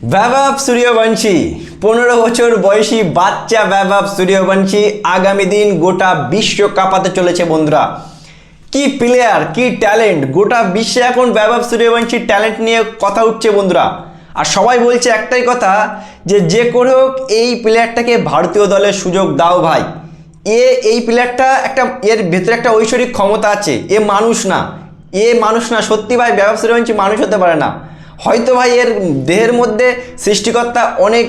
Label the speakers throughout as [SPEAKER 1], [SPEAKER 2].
[SPEAKER 1] वैभव सूर्यवंशी 15 বছর বয়সী বাচ্চা वैभव सूर्यवंशी আগামী দিন গোটা বিশ্ব কাঁপাতে চলেছে বন্ধুরা। কি প্লেয়ার, কি ট্যালেন্ট, গোটা বিশ্বে এখন वैभव सूर्यवंशी ট্যালেন্ট নিয়ে কথা উঠছে বন্ধুরা। আর সবাই বলছে একটাই কথা যে করে হোক এই প্লেয়ারটাকে ভারতীয় দলের সুযোগ দাও ভাই। এই প্লেয়ারটা একটা এর ভেতরে একটা ঐশ্বরিক ক্ষমতা আছে। মানুষ না সত্যি ভাই, वैभव सूर्यवंशी মানুষ হতে পারে না। হয়তো ভাই এর দেহের মধ্যে সৃষ্টিকর্তা অনেক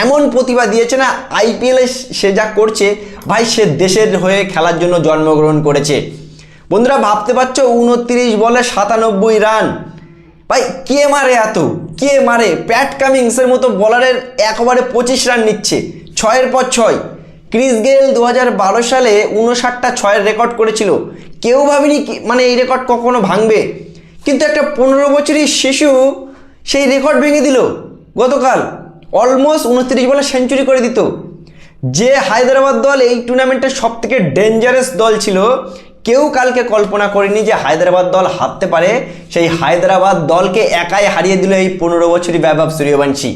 [SPEAKER 1] এমন প্রতিভা দিয়েছে না, আইপিএলে সে যা করছে ভাই, সে দেশের হয়ে খেলার জন্য জন্মগ্রহণ করেছে। বন্ধুরা ভাবতে পারছো 29 বলে 97 রান, ভাই কে মারে এত, কে মারে? প্যাট কামিংসের মতো বলারের একবারে 25 রান নিচ্ছে 6-এর পর 6। ক্রিস গেল 2012 সালে 59টা 6-এর রেকর্ড করেছিল। কেউ ভাবেনি এই রেকর্ড কখনো ভাঙবে, কিন্তু একটা 15 বছরের শিশু সেই রেকর্ড ভেঙে দিল গতকাল। অলমোস্ট 29 বলে সেঞ্চুরি করে দিত। যে হায়দ্রাবাদ দল এই টুর্নামেন্টের সবথেকে ডেঞ্জারাস দল ছিল, কেউ কালকে কল্পনা করেনি যে হায়দ্রাবাদ দল হারতে পারে। সেই হায়দ্রাবাদ দলকে একাই হারিয়ে দিল এই 15 বছরই वैभव सूर्यवंशी।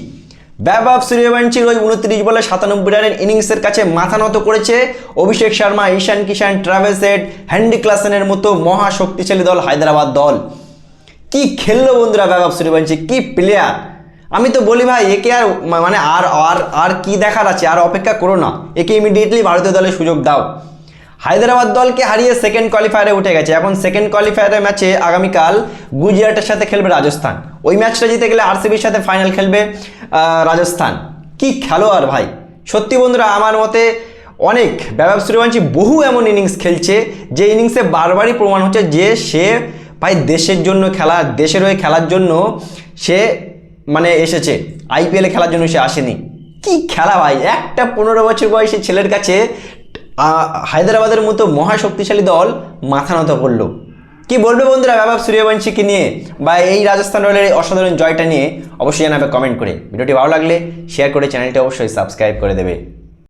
[SPEAKER 1] वैभव सूर्यवंशीর ওই 29 বলে 97 রানের ইনিংসের কাছে মাথা নত করেছে অভিষেক শর্মা, ঈশান কিষান, ট্রাভিস হেড, হ্যান্ডি ক্লাসেনের মতো মহা শক্তিশালী দল হায়দ্রাবাদ দল। কি খেললো বন্ধুরা वैभव सूर्यवंशी, কি প্লেয়ার! আমি তো বলি ভাই একে আর কি দেখার আছে, আর অপেক্ষা করো না, একে ইমিডিয়েটলি ভারতীয় দলের সুযোগ দাও। হায়দ্রাবাদ দলকে হারিয়ে সেকেন্ড কোয়ালিফায়ারে উঠে গেছে। এখন সেকেন্ড কোয়ালিফায়ারের ম্যাচে আগামীকাল গুজরাটের সাথে খেলবে রাজস্থান। ওই ম্যাচটা জিতে গেলে আরসিবির সাথে ফাইনাল খেলবে রাজস্থান। কি খেলোয়াড় ভাই, সত্যি বন্ধুরা। আমার মতে অনেক वैभव सूर्यवंशी বহু এমন ইনিংস খেলছে যে ইনিংসে বারবারই প্রমাণ হচ্ছে যে সে ভাই দেশের জন্য দেশের হয়ে খেলার জন্য সে এসেছে, আইপিএলে খেলার জন্য সে আসেনি। কি খেলা ভাই, একটা 15 বছর বয়সী ছেলের কাছে হায়দ্রাবাদের মতো মহাশক্তিশালী দল মাথা নত করলো। কি বলবে বন্ধুরা वैभव सूर्यवंशीকে নিয়ে বা এই রাজস্থান রয়্যালের এই অসাধারণ জয়টা নিয়ে? অবশ্যই জানাবে কমেন্ট করে। ভিডিওটি ভালো লাগলে শেয়ার করে চ্যানেলটি অবশ্যই সাবস্ক্রাইব করে দেবে।